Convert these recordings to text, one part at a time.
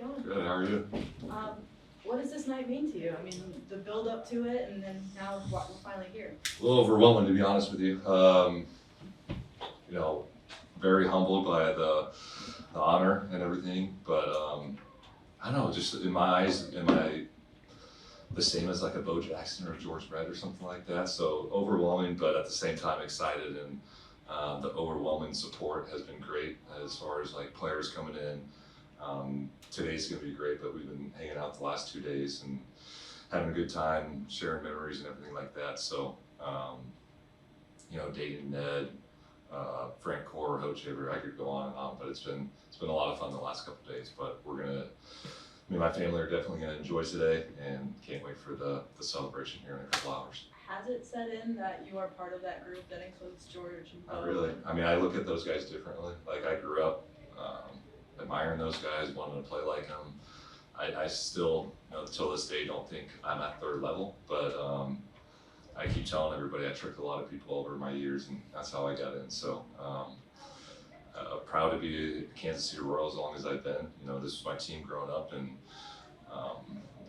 going? Good, how are you? What does this night mean to you? I mean, the build up to it, and then now we're finally here. A little overwhelming, to be honest with you. You know, very humbled by the honor and everything, but I don't know, just in my eyes, the same as like a Bo Jackson or a George Brett or something like that. So overwhelming, but at the same time excited, and the overwhelming support has been great as far as like players coming in. Today's gonna be great, but we've been hanging out the last 2 days and having a good time, sharing memories and everything like that. So, you know, dating Ned, Frank Core, Hoach Avery, I could go on, but it's been a lot of fun the last couple of days. But me and my family are definitely gonna enjoy today, and can't wait for the celebration here in a couple hours. Has it set in that you are part of that group that includes George and Bo? Not really. I mean, I look at those guys differently. Like, I grew up admiring those guys, wanting to play like them. I still, you know, till this day, don't think I'm at their level, but I keep telling everybody I tricked a lot of people over my years, and that's how I got in. So proud to be a Kansas City Royal as long as I've been. You know, this was my team growing up, and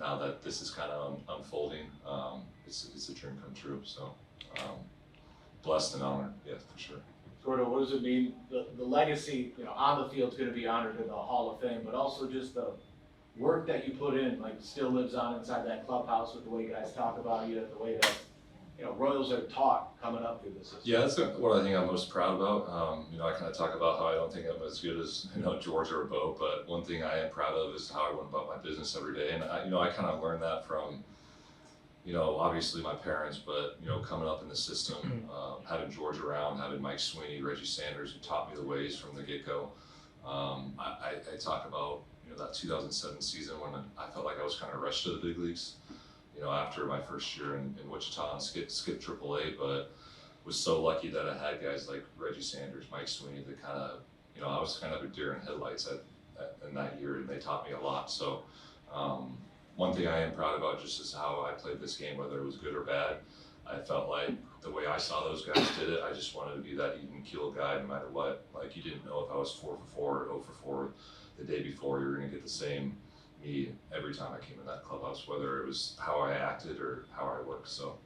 now that this is kind of unfolding, it's a dream come true. So blessed and honored, yeah, for sure. Gordan, what does it mean? The legacy, you know, on the field is going to be honored in the Hall of Fame, but also just the work that you put in, like, still lives on inside that clubhouse with the way guys talk about you, the way that, you know, Royals are taught coming up through the system. Yeah, that's what I think I'm most proud about. You know, I kind of talk about how I don't think I'm as good as, you know, George or Bo, but one thing I am proud of is how I went about my business every day. And you know, I kind of learned that from, you know, obviously my parents, but, you know, coming up in the system, having George around, having Mike Sweeney, Reggie Sanders, who taught me the ways from the get-go. I talk about, you know, that 2007 season when I felt like I was kind of rushed to the big leagues, you know, after my first year in Wichita and skipped AAA, but was so lucky that I had guys like Reggie Sanders, Mike Sweeney, that kind of, you know, I was kind of a deer in headlights in that year, and they taught me a lot. So one thing I am proud about just is how I played this game, whether it was good or bad. I felt like the way I saw those guys did it, I just wanted to be that even keel guy no matter what. Like, you didn't know if I was 4 for 4 or 0 for 4 the day before, you were going to get the same me every time I came in that clubhouse, whether it was how I acted or how I worked. So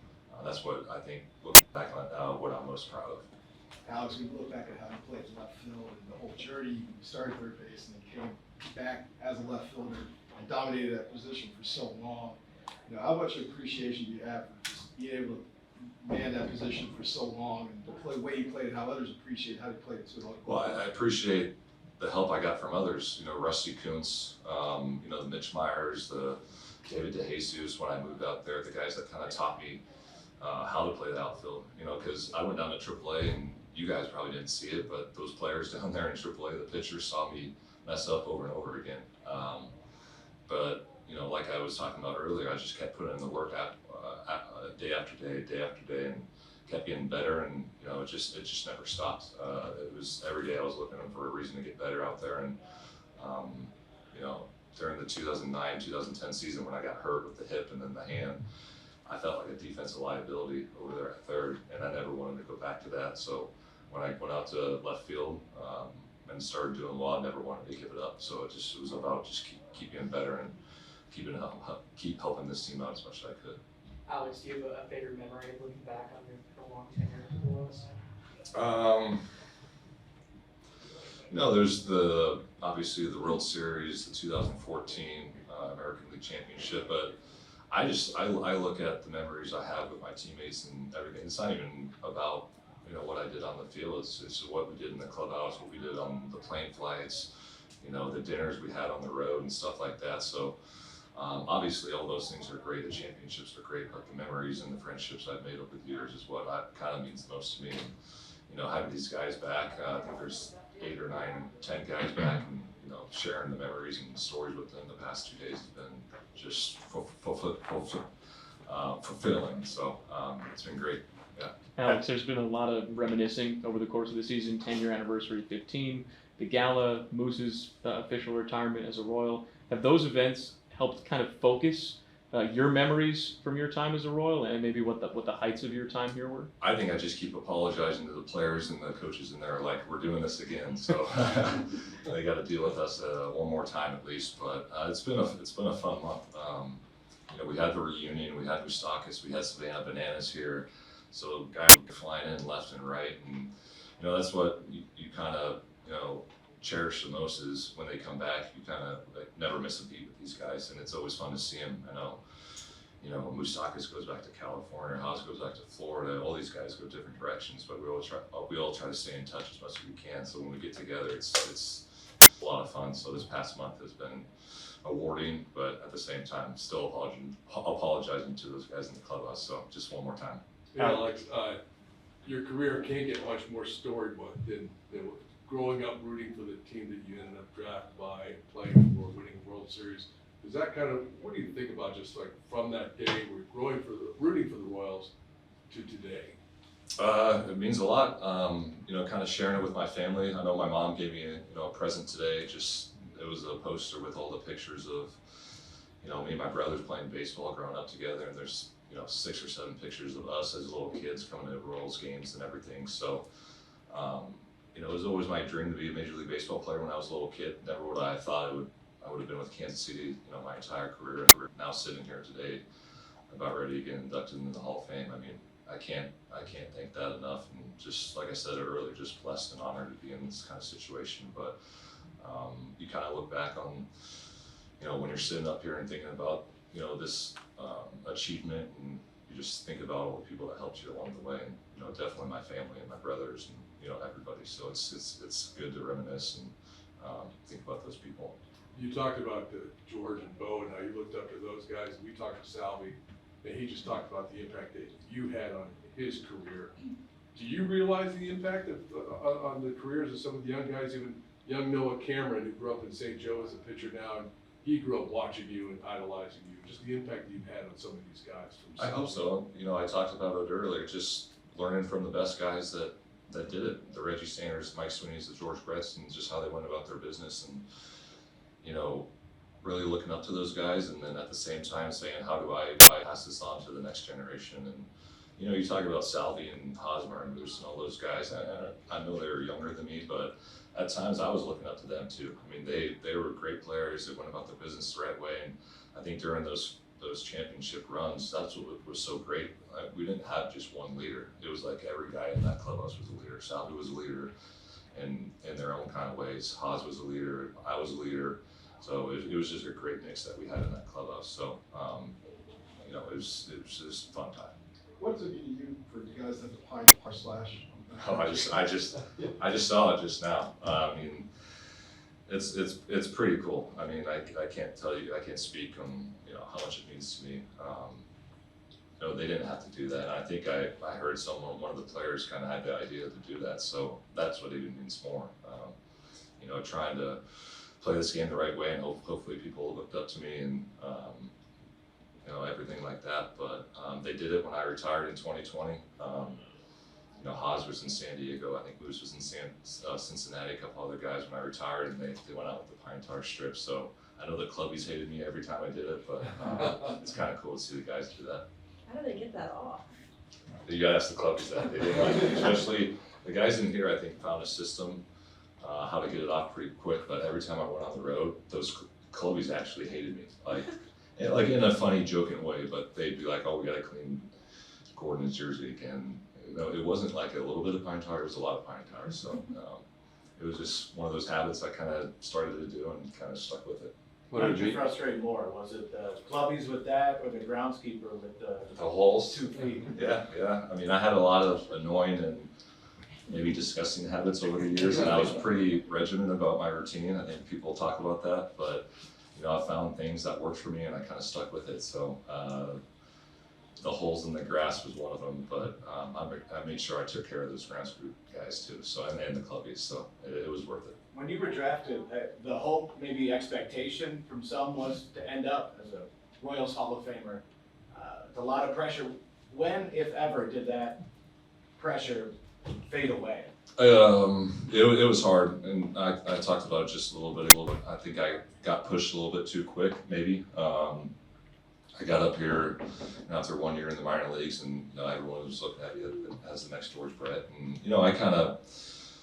that's what I think, looking back on it now, what I'm most proud of. Alex, when you look back at how you played left field and the whole journey, you started third base and then came back as a left fielder and dominated that position for so long. You know, how much appreciation do you have for just being able to man that position for so long, and the way you played it, how others appreciate how you played it too? Well, I appreciate the help I got from others. You know, Rusty Kuntz, you know, the Mitch Myers, the David DeJesus when I moved out there, the guys that kind of taught me how to play the outfield. You know, because I went down to AAA, and you guys probably didn't see it, but those players down there in AAA, the pitchers saw me mess up over and over again. But you know, like I was talking about earlier, I just kept putting in the work day after day, and kept getting better, and you know, it just never stopped. It was every day I was looking for a reason to get better out there, and you know, during the 2009-2010 season when I got hurt with the hip and then the hand, I felt like a defensive liability over there at third, and I never wanted to go back to that. So when I went out to left field and started doing well, I never wanted to give it up. So it was about just keep getting better and keep helping this team out as much as I could. Alex, do you have a favorite memory of looking back on your long tenure with the Royals? You know, there's obviously the World Series, the 2014 American League Championship, but I look at the memories I have with my teammates and everything. It's not even about, you know, what I did on the field. It's what we did in the clubhouse, what we did on the plane flights, you know, the dinners we had on the road and stuff like that. So obviously all those things are great. The championships are great, but the memories and the friendships I've made over the years is what kind of means the most to me. And, you know, having these guys back, I think there's 8 or 9, 10 guys back, and you know, sharing the memories and stories with them the past 2 days has been just fulfilling. So it's been great. Yeah. Alex, there's been a lot of reminiscing over the course of the season. 10-year anniversary, 15, the gala, Moose's official retirement as a Royal. Have those events helped kind of focus your memories from your time as a Royal, and maybe what the heights of your time here were? I think I just keep apologizing to the players and the coaches in there, like, we're doing this again, so they got to deal with us one more time at least. But it's been a fun month. We had the reunion, we had Mustakas, we had Savannah Bananas here, so guys were flying in left and right, and that's what you kind of cherish the most is when they come back. You kind of never miss a beat with these guys, and it's always fun to see them. I know. Mustakas goes back to California, Haas goes back to Florida. All these guys go different directions, but we all try to stay in touch as much as we can. So when we get together, it's a lot of fun. So this past month has been rewarding, but at the same time, still apologizing to those guys in the clubhouse. So just one more time. Yeah, Alex, your career can't get much more storybook than growing up rooting for the team that you ended up drafted by, playing for, winning World Series. Is that what do you think about just like from that day, we're rooting for the Royals to today? It means a lot. Kind of sharing it with my family. I know my mom gave me a present today. It was a poster with all the pictures of, me and my brothers playing baseball, growing up together, and there's 6 or 7 pictures of us as little kids coming to Royals games and everything. So, it was always my dream to be a Major League Baseball player when I was a little kid. Never would I have thought I would have been with Kansas City, my entire career. And we're now sitting here today, about ready to get inducted into the Hall of Fame. I mean, I can't thank that enough. And just like I said earlier, just blessed and honored to be in this kind of situation. But you kind of look back on, when you're sitting up here and thinking about, this achievement, and you just think about all the people that helped you along the way, and definitely my family and my brothers and everybody. So it's good to reminisce and think about those people. You talked about George and Bo and how you looked up to those guys. We talked to Salvi, and he just talked about the impact that you had on his career. Do you realize the impact on the careers of some of the young guys, even young Noah Cameron, who grew up in St. Joe as a pitcher now, and he grew up watching you and idolizing you, just the impact that you've had on some of these guys? I hope so. I talked about it earlier, just learning from the best guys that did it. The Reggie Sanders, Mike Sweeney's, the George Gretzky's, just how they went about their business, and really looking up to those guys, and then at the same time saying, how do I pass this on to the next generation? And you talk about Salvi and Hosmer and Moose and all those guys. I know they were younger than me, but at times I was looking up to them too. I mean, they were great players that went about their business the right way, and I think during those championship runs, that's what was so great. We didn't have just one leader. It was like every guy in that clubhouse was a leader. Salvi was a leader in their own kind of ways. Haas was a leader. I was a leader. So it was just a great mix that we had in that clubhouse. So, it was just a fun time. What does it mean to you for you guys to have the pine tar slash? Oh, I just saw it just now. I mean, it's pretty cool. I mean, I can't tell you, I can't speak on how much it means to me. They didn't have to do that. And I think I heard one of the players kind of had the idea to do that. So that's what it even means more. Trying to play this game the right way, and hopefully people looked up to me and everything like that. But they did it when I retired in 2020. Haas was in San Diego. I think Moose was in Cincinnati. A couple other guys when I retired, and they went out with the pine tar strip. So I know the clubbies hated me every time I did it, but it's kind of cool to see the guys do that. How do they get that off? You gotta ask the clubbies that. They didn't like it. Especially the guys in here, I think, found a system how to get it off pretty quick. But every time I went on the road, those clubbies actually hated me, like in a funny, joking way. But they'd be like, "Oh, we gotta clean Gordan's jersey again." It wasn't like a little bit of pine tar; it was a lot of pine tar. So it was just one of those habits I kind of started to do and kind of stuck with it. What did you frustrate more? Was it the clubbies with that, or the groundskeeper with the holes? 2 feet? Yeah. I mean, I had a lot of annoying and maybe disgusting habits over the years, and I was pretty regimented about my routine. I think people talk about that, but I found things that worked for me, and I kind of stuck with it. So the holes in the grass was one of them, but I made sure I took care of those groundskeeper guys too. So and the clubbies, so it was worth it. When you were drafted, the hope, maybe expectation from some was to end up as a Royals Hall of Famer. A lot of pressure. When, if ever, did that pressure fade away? It was hard, and I talked about it just a little bit. I think I got pushed a little bit too quick, maybe. I got up here after 1 year in the minor leagues, and everyone was looking at me as the next George Brett. And I kind of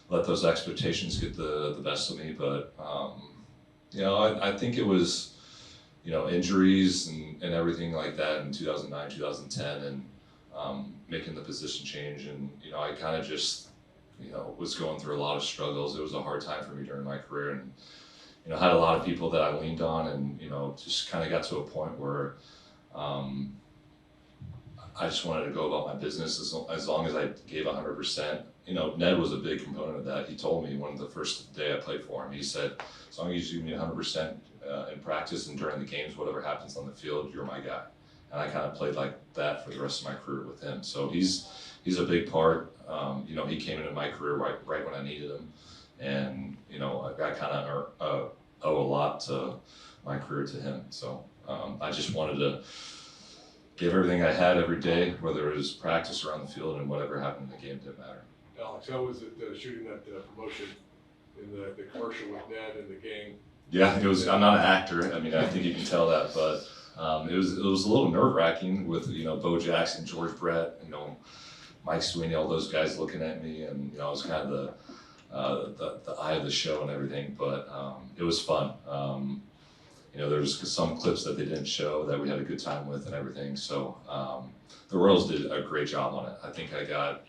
let those expectations get the best of me. But I think it was injuries and everything like that in 2009, 2010, and making the position change. And I kind of just was going through a lot of struggles. It was a hard time for me during my career, and had a lot of people that I leaned on, and just kind of got to a point where I just wanted to go about my business as long as I gave 100%. Ned was a big component of that. He told me the first day I played for him, he said, as long as you give me 100% in practice and during the games, whatever happens on the field, you're my guy. And I kind of played like that for the rest of my career with him. So he's a big part. He came into my career right when I needed him. And, I kind of owe a lot to my career to him. So I just wanted to give everything I had every day, whether it was practice or on the field, and whatever happened in the game didn't matter. Alex, how was it shooting that promotion in the commercial with Ned and the gang? Yeah, it was. I'm not an actor. I mean, I think you can tell that, but it was a little nerve-wracking with Bo Jackson, George Brett, Mike Sweeney, all those guys looking at me, and I was kind of the eye of the show and everything. But it was fun. There's some clips that they didn't show that we had a good time with and everything. So the Royals did a great job on it. I think I got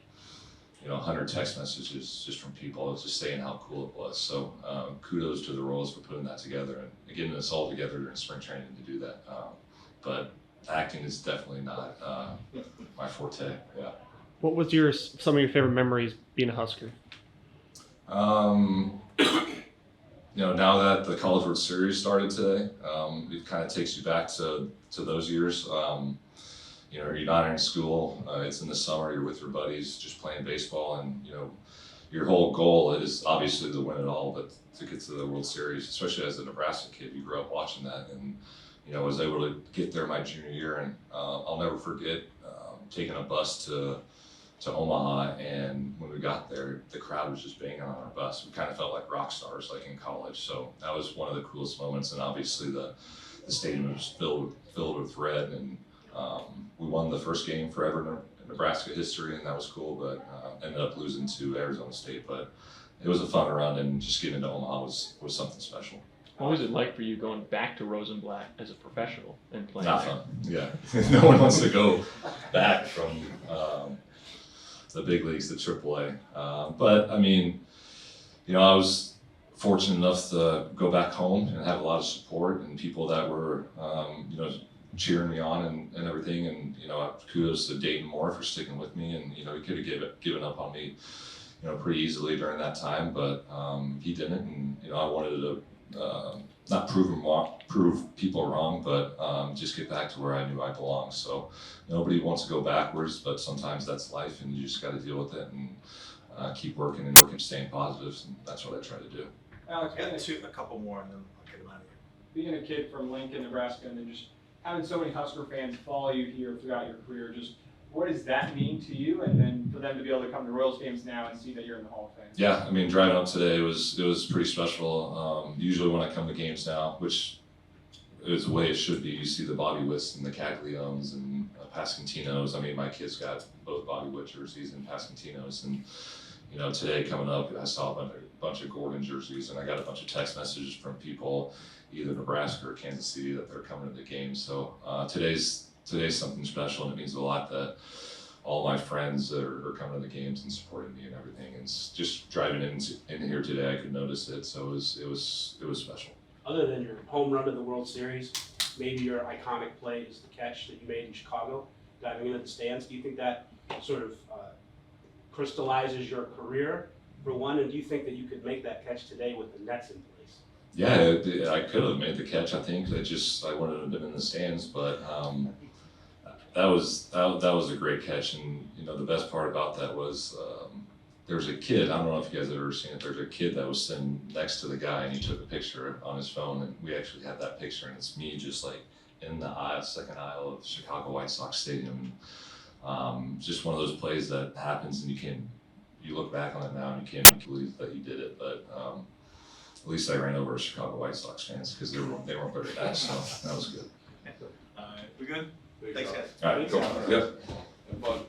100 text messages just from people just saying how cool it was. So kudos to the Royals for putting that together and getting us all together during spring training to do that. But acting is definitely not my forte. Yeah. What was some of your favorite memories being a Husker? Now that the College World Series started today, it kind of takes you back to those years. You're not in school, it's in the summer, you're with your buddies just playing baseball, and your whole goal is obviously to win it all, but to get to the World Series, especially as a Nebraska kid, you grew up watching that, and I was able to get there my junior year, and I'll never forget taking a bus to Omaha, and when we got there, the crowd was just banging on our bus. We kind of felt like rock stars, like in college. So that was one of the coolest moments. And obviously the stadium was filled with red, and we won the first game forever in Nebraska history, and that was cool. But ended up losing to Arizona State. But it was a fun run, and just getting to Omaha was something special. What was it like for you going back to Rosenblatt as a professional and playing? Not there? fun. Yeah, no one wants to go back from the big leagues to AAA. But I mean, I was fortunate enough to go back home and have a lot of support and people that were, cheering me on and everything. And kudos to Dayton Moore for sticking with me. And he could have given up on me, pretty easily during that time, but he didn't. And I wanted to not prove people wrong, but just get back to where I knew I belonged. So nobody wants to go backwards, but sometimes that's life, and you just got to deal with it and keep working and staying positive. And that's what I try to do. Alex, I got a couple more, and then I'll get them out of here. being a kid from Lincoln, Nebraska, and then just having so many Husker fans follow you here throughout your career, just what does that mean to you? And then for them to be able to come to Royals games now and see that you're in the Hall of Fame. Yeah, I mean, driving up today was pretty special. Usually when I come to games now, which is the way it should be, you see the Bobby Witts and the Cagliones and Pascantinos. I mean, my kids got both Bobby Witt jerseys and Pascantinos, and today coming up, I saw a bunch of Gordan jerseys, and I got a bunch of text messages from people, either Nebraska or Kansas City, that they're coming to the game. So today's something special, and it means a lot that all my friends are coming to the games and supporting me and everything. And it's just driving in here today, I could notice it. So it was special. Other than your home run to the World Series, maybe your iconic play is the catch that you made in Chicago, diving into the stands. Do you think that sort of crystallizes your career, for one? And do you think that you could make that catch today with the nets in place? Yeah, I could have made the catch. I think I wanted to have been in the stands, but that was a great catch. And the best part about that was there was a kid. I don't know if you guys have ever seen it. There's a kid that was sitting next to the guy, and he took a picture on his phone, and we actually have that picture, and it's me just like in the second aisle of Chicago White Sox Stadium. Just one of those plays that happens, and you look back on it now and you can't believe that you did it. But at least I ran over Chicago White Sox fans because they weren't very nice, so that was good. We good? Thanks, Thanks, guys. All right, cool. Yep. Have fun.